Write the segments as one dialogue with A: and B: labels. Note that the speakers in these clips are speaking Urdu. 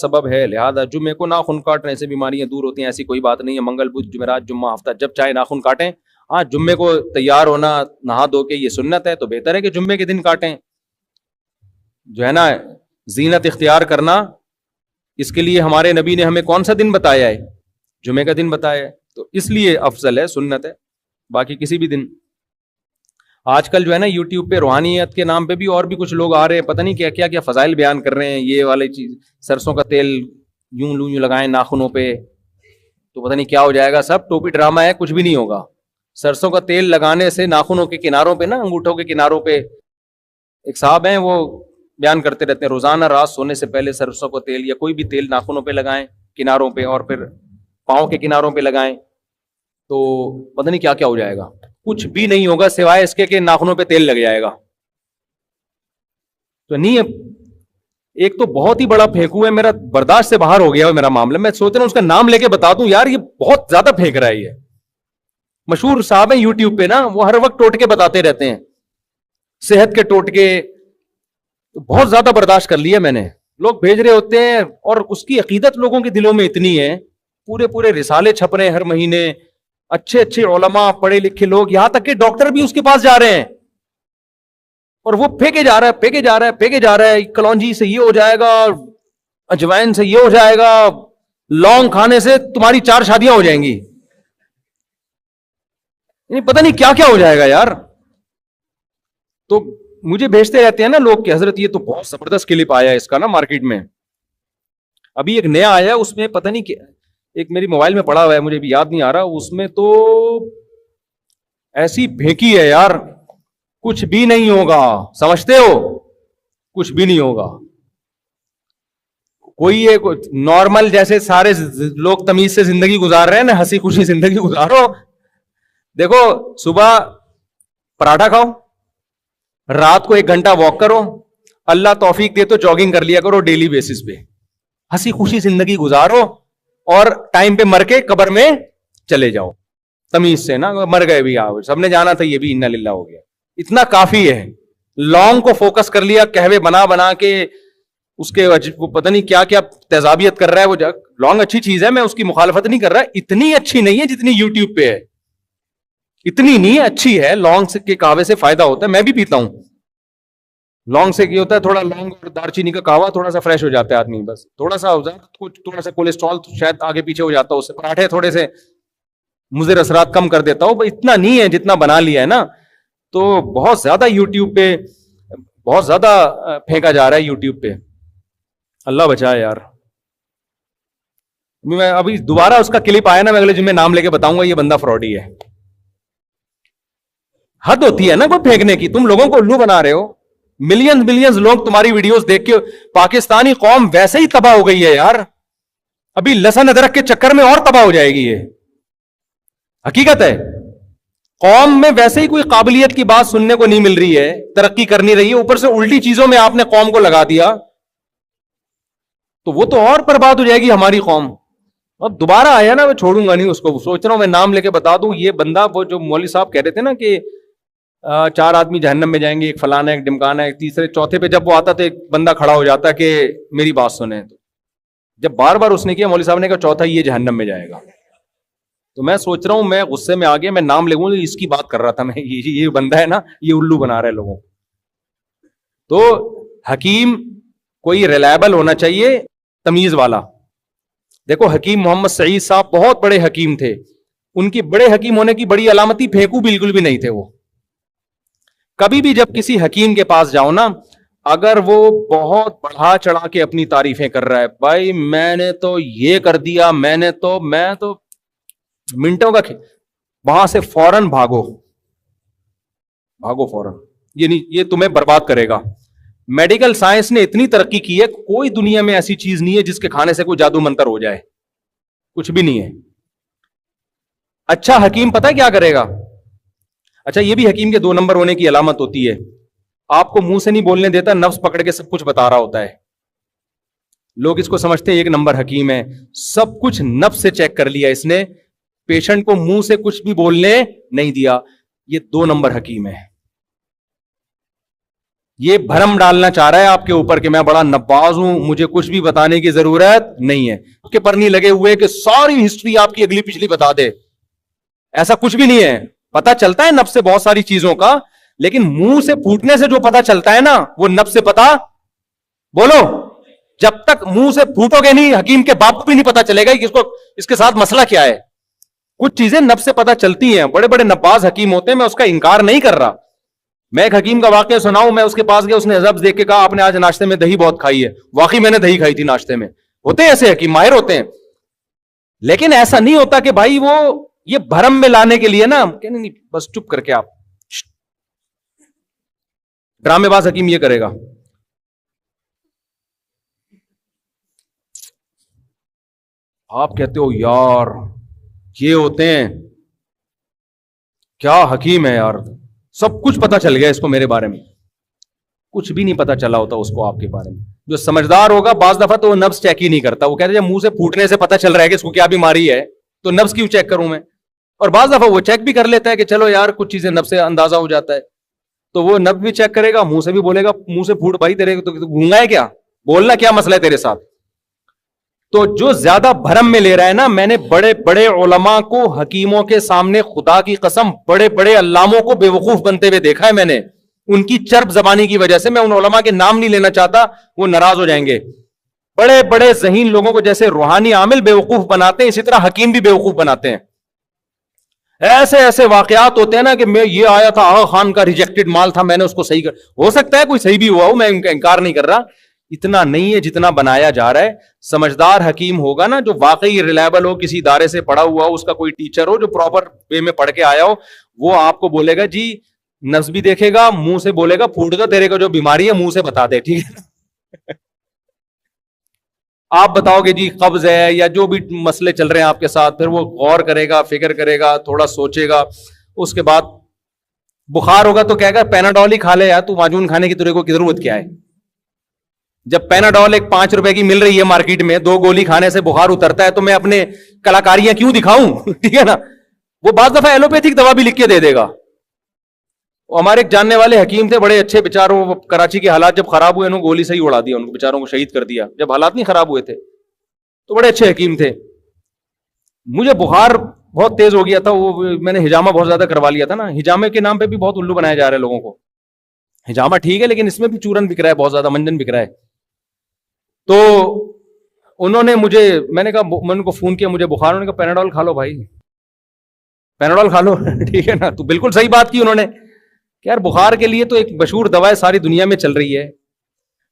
A: سبب ہے, لہذا جمعے کو ناخن کاٹنے سے بیماریاں دور ہوتی ہیں. ایسی کوئی بات نہیں ہے, منگل بدھ جمعرات جمعہ ہفتہ جب چاہے ناخن کاٹیں. ہاں جمعے کو تیار ہونا نہا دھو کے یہ سنت ہے, تو بہتر ہے کہ جمعے کے دن کاٹیں. جو ہے نا زینت اختیار کرنا, اس کے لیے ہمارے نبی نے ہمیں کون سا دن بتایا ہے؟ جمعے کا دن بتایا ہے, تو اس لیے افضل ہے, سنت ہے. باقی کسی بھی دن. آج کل جو ہے نا یوٹیوب پہ روحانیت کے نام پہ بھی اور بھی کچھ لوگ آ رہے ہیں, پتہ نہیں کیا کیا کیا فضائل بیان کر رہے ہیں. یہ والے چیز سرسوں کا تیل یوں لگائیں ناخنوں پہ تو پتہ نہیں کیا ہو جائے گا. سب ٹوپی ڈرامہ ہے, کچھ بھی نہیں ہوگا. سرسوں کا تیل لگانے سے ناخنوں کے کناروں پہ نا, انگوٹھوں کے کناروں پہ, ایک صاحب ہیں وہ بیان کرتے رہتے ہیں روزانہ رات سونے سے پہلے سرسوں کا تیل یا کوئی بھی تیل ناخنوں پہ لگائیں کناروں پہ, اور پھر پاؤں کے کناروں پہ لگائیں تو پتہ نہیں کیا کیا ہو جائے گا. کچھ بھی نہیں ہوگا سوائے اس کے کہ ناخنوں پہ تیل لگ جائے گا. تو نہیں ہے, ایک تو بہت ہی بڑا پھینکو ہے, میرا برداشت سے باہر ہو گیا ہے میرا معاملہ. میں سوچ رہا ہوں اس کا نام لے کے بتا دوں یار, یہ بہت زیادہ پھینک رہا ہے. یہ مشہور صاحب ہیں یوٹیوب پہ نا, وہ ہر وقت ٹوٹکے بتاتے رہتے ہیں, صحت کے ٹوٹکے. بہت زیادہ برداشت کر لیا میں نے. لوگ بھیج رہے ہوتے ہیں اور اس کی عقیدت لوگوں کے دلوں میں اتنی ہے, پورے رسالے چھپ رہے ہیں ہر مہینے, اچھے علماء پڑھے لکھے لوگ, یہاں تک کہ ڈاکٹر بھی اس کے پاس جا رہے ہیں, اور وہ پھینکے جا رہا ہے کلونجی سے یہ ہو جائے گا, اجوائن سے یہ ہو جائے گا, لونگ کھانے سے تمہاری 4 شادیاں ہو جائیں گی. پتہ نہیں کیا کیا ہو جائے گا یار. تو مجھے بھیجتے رہتے ہیں نا لوگ کہ حضرت یہ تو بہت زبردست کلپ آیا ہے اس کا نا مارکیٹ میں, ابھی ایک نیا آیا, اس میں پتہ نہیں کیا, ایک میری موبائل میں پڑا ہوا ہے, مجھے بھی یاد نہیں آ رہا. اس میں تو ایسی پھینکی ہے یار, کچھ بھی نہیں ہوگا, سمجھتے ہو, کچھ بھی نہیں ہوگا. کوئی یہ نارمل جیسے سارے لوگ تمیز سے زندگی گزار رہے ہیں نا, ہنسی خوشی زندگی گزارو. دیکھو صبح پراٹھا کھاؤ, رات کو 1 گھنٹہ واک کرو, اللہ توفیق دے تو جاگنگ کر لیا کرو ڈیلی بیسس پہ, ہنسی خوشی زندگی گزارو, اور ٹائم پہ مر کے قبر میں چلے جاؤ تمیز سے نا. مر گئے بھی, آؤ سب نے جانا تھا, یہ بھی انا للہ ہو گیا. اتنا کافی ہے. لانگ کو فوکس کر لیا, کہوے بنا کے اس کے پتہ نہیں کیا کیا تیزابیت کر رہا ہے. وہ لانگ اچھی چیز ہے, میں اس کی مخالفت نہیں کر رہا, اتنی اچھی نہیں ہے جتنی یوٹیوب پہ ہے, اتنی نہیں ہے, اچھی ہے. لانگ کے کہوے سے فائدہ ہوتا ہے, میں بھی پیتا ہوں. لانگ سے کیا ہوتا ہے, تھوڑا لانگ اور دارچینی کا کہوا تھوڑا سا فریش ہو جاتا ہے آدمی, بس تھوڑا سا ہو جاتا, تھوڑا سا کولیسٹرول شاید آگے پیچھے ہو جاتا ہے اس سے. پراٹھے تھوڑے سے مضر اثرات کم کر دیتا ہوں, اتنا نہیں ہے جتنا بنا لیا ہے نا. تو بہت زیادہ یوٹیوب پہ بہت زیادہ پھینکا جا رہا ہے یوٹیوب پہ, اللہ بچائے یار. میں ابھی دوبارہ اس کا کلپ آیا نا, میں اگلے جمعے نام لے کے بتاؤں گا یہ بندہ فراڈی ہے. حد ہوتی ہے نا کوئی پھینکنے کی, تم لوگوں کو الو بنا رہے ہو. ملینز لوگ تمہاری ویڈیوز دیکھ کے, پاکستانی قوم ویسے ہی تباہ ہو گئی ہے یار. ابھی لہسن ادرک کے چکر میں اور تباہ ہو جائے گی, یہ حقیقت ہے. قوم میں ویسے ہی کوئی قابلیت کی بات سننے کو نہیں مل رہی ہے, ترقی کر نہیں رہی ہے, اوپر سے الٹی چیزوں میں آپ نے قوم کو لگا دیا, تو وہ تو اور برباد ہو جائے گی ہماری قوم. اب دوبارہ آیا نا, میں چھوڑوں گا نہیں اس کو. سوچ رہا ہوں میں نام لے کے بتا دوں, یہ بندہ وہ جو مولوی صاحب کہہ رہے تھے نا کہ 4 آدمی جہنم میں جائیں گے, ایک فلانا ایک ڈمکانا, ایک تیسرے چوتھے پہ جب وہ آتا تو ایک بندہ کھڑا ہو جاتا کہ میری بات سنیں. تو جب بار بار اس نے کیا, مولوی صاحب نے کہا چوتھا یہ جہنم میں جائے گا. تو میں سوچ رہا ہوں, میں غصے میں آ گیا, میں نام لے لوں, اس کی بات کر رہا تھا میں, یہ بندہ ہے نا, یہ الو بنا رہا ہے لوگوں. تو حکیم کوئی ریلائبل ہونا چاہیے, تمیز والا. دیکھو حکیم محمد سعید صاحب بہت بڑے حکیم تھے, ان کی بڑے حکیم ہونے کی بڑی علامتی پھینکو بالکل بھی نہیں تھے. وہ کبھی بھی جب کسی حکیم کے پاس جاؤ نا, اگر وہ بہت بڑھا چڑھا کے اپنی تعریفیں کر رہا ہے, بھائی میں نے تو یہ کر دیا, میں تو منٹوں کا وہاں سے فوراً بھاگو فوراً. یہ تمہیں برباد کرے گا. میڈیکل سائنس نے اتنی ترقی کی ہے, کوئی دنیا میں ایسی چیز نہیں ہے جس کے کھانے سے کوئی جادو منتر ہو جائے, کچھ بھی نہیں ہے. اچھا حکیم پتہ کیا کرے گا؟ اچھا یہ بھی حکیم کے 2 نمبر ہونے کی علامت ہوتی ہے, آپ کو منہ سے نہیں بولنے دیتا, نفس پکڑ کے سب کچھ بتا رہا ہوتا ہے. لوگ اس کو سمجھتے ہیں 1 نمبر حکیم ہے, سب کچھ نفس سے چیک کر لیا اس نے, پیشنٹ کو منہ سے کچھ بھی بولنے نہیں دیا. یہ 2 نمبر حکیم ہے, یہ بھرم ڈالنا چاہ رہا ہے آپ کے اوپر کہ میں بڑا نباز ہوں, مجھے کچھ بھی بتانے کی ضرورت نہیں ہے, اس کے پر نہیں لگے ہوئے کہ ساری ہسٹری آپ کی اگلی پچھلی بتا دے. ایسا کچھ بھی نہیں ہے. پتا چلتا ہے نفس سے بہت ساری چیزوں کا, لیکن منہ سے پھوٹنے سے جو پتا چلتا ہے نا وہ نفس سے پتا, بولو, جب تک منہ سے پھوٹو گے نہیں حکیم کے باپ کو بھی نہیں پتا چلے گا کہ اس کے ساتھ مسئلہ کیا ہے. کچھ چیزیں نفس سے پتا چلتی ہیں. بڑے بڑے نباز حکیم ہوتے ہیں, میں اس کا انکار نہیں کر رہا. میں ایک حکیم کا واقعہ سناؤں, میں اس کے پاس گیا, اس نے لفظ دیکھ کے کہا آپ نے آج ناشتے میں دہی بہت کھائی ہے. واقعی میں نے دہی کھائی تھی ناشتے میں. ہوتے ہیں ایسے حکیم, ماہر ہوتے ہیں. لیکن ایسا نہیں ہوتا کہ بھائی وہ یہ بھرم میں لانے کے لیے نا کہ نہیں بس چپ کر کے آپ, ڈرامے باز حکیم یہ کرے گا. آپ کہتے ہو یار یہ ہوتے ہیں, کیا حکیم ہے یار, سب کچھ پتا چل گیا اس کو میرے بارے میں. کچھ بھی نہیں پتا چلا ہوتا اس کو آپ کے بارے میں. جو سمجھدار ہوگا بعض دفعہ تو وہ نفس چیک ہی نہیں کرتا. وہ کہتے ہیں منہ سے پھوٹنے سے پتا چل رہا ہے کہ اس کو کیا بیماری ہے, تو نفس کیوں چیک کروں میں. اور بعض دفعہ وہ چیک بھی کر لیتا ہے کہ چلو یار کچھ چیزیں نفس سے اندازہ ہو جاتا ہے, تو وہ نفس بھی چیک کرے گا, منہ سے بھی بولے گا, منہ سے پھوٹ بھائی تیرے تو گونگا ہے کیا, بولنا کیا مسئلہ ہے تیرے ساتھ. تو جو زیادہ بھرم میں لے رہا ہے نا, میں نے بڑے بڑے علماء کو حکیموں کے سامنے خدا کی قسم بڑے بڑے علاموں کو بے وقوف بنتے ہوئے دیکھا ہے میں نے, ان کی چرب زبانی کی وجہ سے. میں ان علماء کے نام نہیں لینا چاہتا, وہ ناراض ہو جائیں گے. بڑے بڑے ذہین لوگوں کو جیسے روحانی عامل بے وقوف بناتے ہیں, اسی طرح حکیم بھی بے وقوف بناتے ہیں. ایسے ایسے واقعات ہوتے ہیں نا کہ میں یہ آیا تھا آغا خان کا ریجیکٹڈ مال تھا, میں نے اس کو صحیح کر, ہو سکتا ہے کوئی صحیح بھی ہوا ہو, میں ان کا انکار نہیں کر رہا. اتنا نہیں ہے جتنا بنایا جا رہا ہے. سمجھدار حکیم ہوگا نا, جو واقعی ریلائبل ہو, کسی ادارے سے پڑھا ہوا ہو, اس کا کوئی ٹیچر ہو جو پراپر وے میں پڑھ کے آیا ہو, وہ آپ کو بولے گا جی نفس بھی دیکھے گا, منہ سے بولے گا پھوٹ دو تیرے کو جو بیماری ہے منہ سے بتا دے, ٹھیک ہے. آپ بتاؤ گے جی قبض ہے یا جو بھی مسئلے چل رہے ہیں آپ کے ساتھ, پھر وہ غور کرے گا, فکر کرے گا, تھوڑا سوچے گا. اس کے بعد بخار ہوگا تو کہے گا پیناڈول ہی کھا لے یار, تو معجون کھانے کی تیرے کو ضرورت کیا ہے. جب پیناڈول ایک 5 روپے کی مل رہی ہے مارکیٹ میں, 2 گولی کھانے سے بخار اترتا ہے, تو میں اپنے کلاکاریاں کیوں دکھاؤں, ٹھیک ہے نا. وہ بعض دفعہ ایلوپیتھک دوا بھی لکھ کے دے دے گا. ہمارے ایک جاننے والے حکیم تھے, بڑے اچھے بیچاروں, کراچی کے حالات جب خراب ہوئے انہوں نے گولی سے ہی اڑا دیا, ان کو بیچاروں کو شہید کر دیا. جب حالات نہیں خراب ہوئے تھے تو بڑے اچھے حکیم تھے. مجھے بخار بہت تیز ہو گیا تھا, وہ میں نے ہجامہ بہت زیادہ کروا لیا تھا نا. ہجامے کے نام پہ بھی بہت الو بنایا جا رہا ہے لوگوں کو. ہجامہ ٹھیک ہے لیکن اس میں بھی چورن بک رہا ہے, بہت زیادہ منجن بک رہا ہے. تو انہوں نے مجھے, میں نے کہا, میں نے ان کو فون کیا, مجھے بخار, انہوں نے کہا پیناڈول کھا لو بھائی, پیناڈول کھا لو. ٹھیک ہے نا. تو بالکل صحیح بات کی انہوں نے کہ یار بخار کے لیے تو ایک مشہور دوا ہے, ساری دنیا میں چل رہی ہے,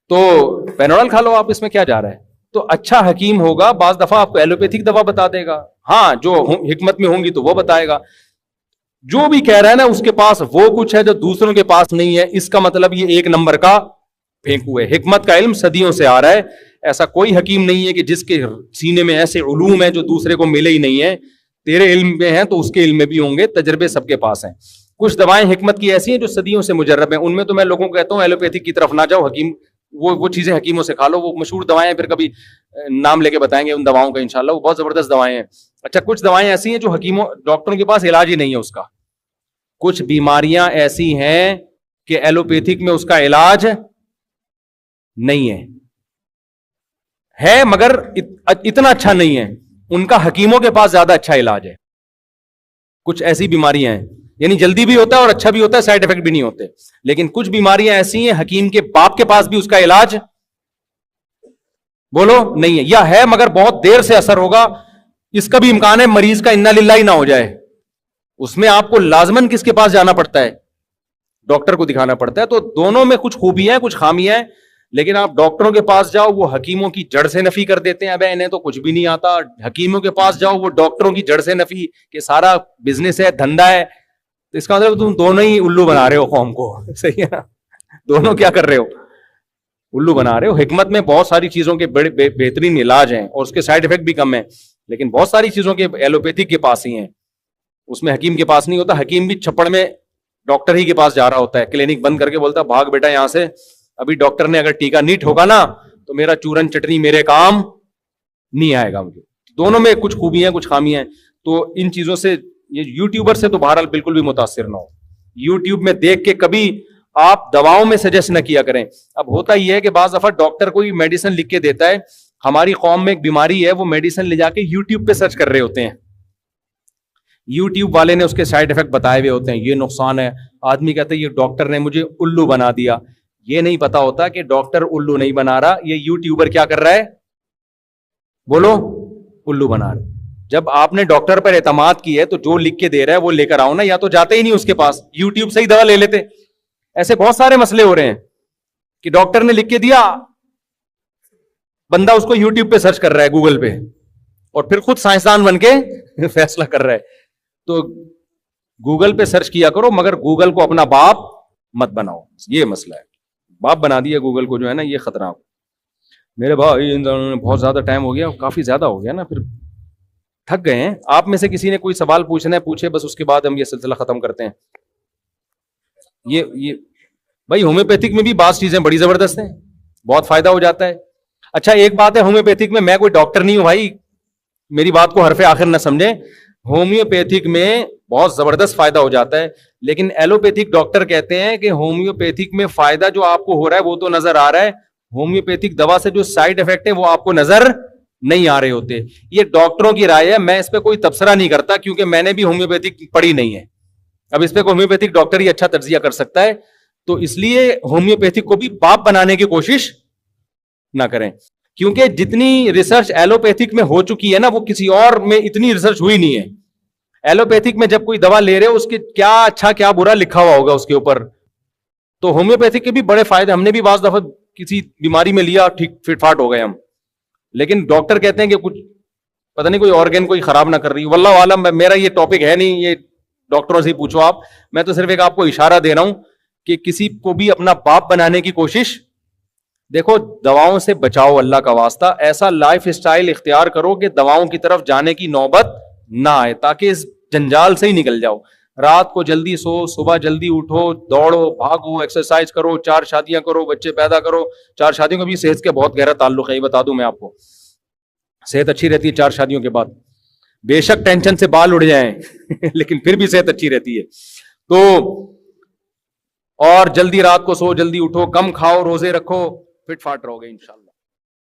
A: تو پیناڈول کھا لو آپ, اس میں کیا جا رہا ہے. تو اچھا حکیم ہوگا بعض دفعہ آپ کو ایلوپیتھک دوا بتا دے گا, ہاں جو حکمت میں ہوں گی تو وہ بتائے گا. جو بھی کہہ رہا ہے نا اس کے پاس وہ کچھ ہے جو دوسروں کے پاس نہیں ہے, اس کا مطلب یہ ایک نمبر کا پھینکو ہے. حکمت کا علم صدیوں سے آ رہا ہے. ایسا کوئی حکیم نہیں ہے کہ جس کے سینے میں ایسے علوم ہیں جو دوسرے کو ملے ہی نہیں ہے. تیرے علم میں ہیں تو اس کے علم میں بھی ہوں گے, تجربے سب کے پاس ہیں. کچھ دوائیں حکمت کی ایسی ہیں جو صدیوں سے مجرب ہیں, ان میں تو میں لوگوں کو کہتا ہوں ایلوپیتھک کی طرف نہ جاؤ, حکیم وہ چیزیں حکیموں سے کھا لو. وہ مشہور دوائیں پھر کبھی نام لے کے بتائیں گے ان دواؤں کا انشاءاللہ, وہ بہت زبردست دوائیں ہیں. اچھا, کچھ دوائیں ایسی ہیں جو حکیموں ڈاکٹروں کے پاس علاج ہی نہیں ہے اس کا. کچھ بیماریاں ایسی ہیں کہ ایلوپیتھک میں اس کا علاج نہیں ہے مگر اتنا اچھا نہیں ہے, ان کا حکیموں کے پاس زیادہ اچھا علاج ہے. کچھ ایسی بیماریاں ہیں, یعنی جلدی بھی ہوتا ہے اور اچھا بھی ہوتا ہے, سائڈ افیکٹ بھی نہیں ہوتے. لیکن کچھ بیماریاں ایسی ہیں حکیم کے باپ کے پاس بھی اس کا علاج بولو نہیں ہے, یا ہے مگر بہت دیر سے اثر ہوگا. اس کا بھی امکان ہے مریض کا انا للہ ہی نہ ہو جائے. اس میں آپ کو لازماً کس کے پاس جانا پڑتا ہے, ڈاکٹر کو دکھانا پڑتا ہے. تو دونوں میں کچھ خوبیاں ہیں کچھ خامیاں ہیں. لیکن آپ ڈاکٹروں کے پاس جاؤ وہ حکیموں کی جڑ سے نفی کر دیتے ہیں, ابے انہیں تو کچھ بھی نہیں آتا. حکیموں کے پاس جاؤ وہ ڈاکٹروں کی جڑ سے نفی کہ سارا بزنس ہے, دھندا ہے. تو اس کا مطلب تم دونوں ہی الو بنا رہے ہو قوم کو, صحیح ہے نا. دونوں کیا کر رہے ہو, الو بنا رہے ہو. حکمت میں بہت ساری چیزوں کے بڑے بہترین علاج ہیں اور اس کے سائڈ افیکٹ بھی کم ہیں, لیکن بہت ساری چیزوں کے ایلوپیتھک کے پاس ہی ہیں, اس میں حکیم کے پاس نہیں ہوتا. حکیم بھی چھپڑ میں ڈاکٹر ہی کے پاس جا رہا ہوتا ہے, کلینک بند کر کے بولتا ہے بھاگ بیٹا یہاں سے, ابھی ڈاکٹر نے اگر ٹیکا نہیں ٹھوکا نا تو میرا چورن چٹنی میرے کام نہیں آئے گا مجھے. دونوں میں کچھ خوبیاں کچھ خامیاں ہیں. تو ان چیزوں سے یہ یوٹیوبر سے تو بہرحال بالکل بھی متاثر نہ ہو. یوٹیوب میں دیکھ کے کبھی آپ دواؤں میں سجیسٹ نہ کیا کریں. اب ہوتا یہ ہے کہ بعض دفعہ ڈاکٹر کوئی میڈیسن لکھ کے دیتا ہے, ہماری قوم میں ایک بیماری ہے, وہ میڈیسن لے جا کے یوٹیوب پہ سرچ کر رہے ہوتے ہیں, یوٹیوب والے نے اس کے سائڈ افیکٹ بتائے ہوئے ہوتے ہیں, یہ نقصان ہے. آدمی کہتا ہے یہ ڈاکٹر نے مجھے الو بنا دیا. یہ نہیں پتا ہوتا کہ ڈاکٹر الو نہیں بنا رہا, یہ یوٹیوبر کیا کر رہا ہے, بولو, الو بنا رہا. جب آپ نے ڈاکٹر پر اعتماد کی ہے تو جو لکھ کے دے رہا ہے وہ لے کر آؤ نا, یا تو جاتے ہی نہیں اس کے پاس, یوٹیوب سے ہی دوا لے لیتے. ایسے بہت سارے مسئلے ہو رہے ہیں کہ ڈاکٹر نے لکھ کے دیا, بندہ اس کو یوٹیوب پہ سرچ کر رہا ہے, گوگل پہ, اور پھر خود سائنسدان بن کے فیصلہ کر رہا ہے. تو گوگل پہ سرچ کیا کرو, مگر گوگل کو اپنا باپ مت بناؤ, یہ مسئلہ ہے. باپ بنا دیا گوگل کو جو ہے نا, یہ خطرہ. میرے بھائی بہت زیادہ ٹائم ہو گیا, کافی زیادہ ہو گیا نا, پھر تھک گئے ہیں. آپ میں سے کسی نے کوئی سوال پوچھنا ہے پوچھے, بس اس کے بعد ہم یہ سلسلہ ختم کرتے ہیں. یہ بھائی ہومیوپیتھک میں بھی بعض چیزیں بڑی زبردست ہیں, بہت فائدہ ہو جاتا ہے. اچھا ایک بات ہے, ہومیوپیتھک میں کوئی ڈاکٹر نہیں ہوں بھائی, میری بات کو حرف آخر نہ سمجھیں. ہومیوپیتھک میں بہت زبردست فائدہ ہو جاتا ہے, لیکن ایلوپیتھک ڈاکٹر کہتے ہیں کہ ہومیوپیتھک میں فائدہ جو آپ کو ہو رہا ہے وہ تو نظر آ رہا ہے, ہومیوپیتھک دوا سے جو سائڈ افیکٹ ہے وہ آپ کو نظر نہیں آ رہے ہوتے. یہ ڈاکٹروں کی رائے ہے, میں اس پہ کوئی تبصرہ نہیں کرتا کیونکہ میں نے بھی ہومیوپیتھک پڑھی نہیں ہے. اب اس پہ ہومیوپیتھک ڈاکٹر ہی اچھا تجزیہ کر سکتا ہے, تو اس لیے ہومیوپیتھک کو بھی باپ بنانے کی کوشش نہ کریں, کیونکہ جتنی ریسرچ ایلوپیتھک میں ہو چکی ہے نا, وہ کسی اور میں اتنی ریسرچ ہوئی نہیں ہے. ایلوپیتھک میں جب کوئی دوا لے رہے ہو اس کے کیا اچھا کیا برا لکھا ہوا ہوگا اس کے اوپر. تو ہومیوپیتھک کے بھی بڑے فائدے, ہم نے بھی بعض دفعہ کسی بیماری میں لیا, ٹھیک فٹ فاٹ ہو گئے ہم, لیکن ڈاکٹر کہتے ہیں کہ کچھ پتہ نہیں کوئی آرگن کوئی خراب نہ کر رہی. واللہ عالم, میرا یہ ٹاپک ہے نہیں, یہ ڈاکٹروں سے ہی پوچھو آپ. میں تو صرف ایک آپ کو اشارہ دے رہا ہوں کہ کسی کو بھی اپنا باپ بنانے کی کوشش, دیکھو دواؤں سے بچاؤ اللہ کا واسطہ. ایسا لائف اسٹائل اختیار کرو کہ دواؤں کی طرف جانے کی نوبت نہ آئے, تاکہ اس جنجال سے ہی نکل جاؤ. رات کو جلدی سو, صبح جلدی اٹھو, دوڑو بھاگو, ایکسرسائز کرو, 4 شادیاں کرو, بچے پیدا کرو. 4 شادیوں کا بھی صحت کا بہت گہرا تعلق ہے, یہ بتا دوں میں آپ کو. صحت اچھی رہتی ہے 4 شادیوں کے بعد, بے شک ٹینشن سے بال اڑ جائیں لیکن پھر بھی صحت اچھی رہتی ہے. تو اور جلدی رات کو سو, جلدی اٹھو, کم کھاؤ, روزے رکھو, فٹ فاٹ رہو گے انشاءاللہ.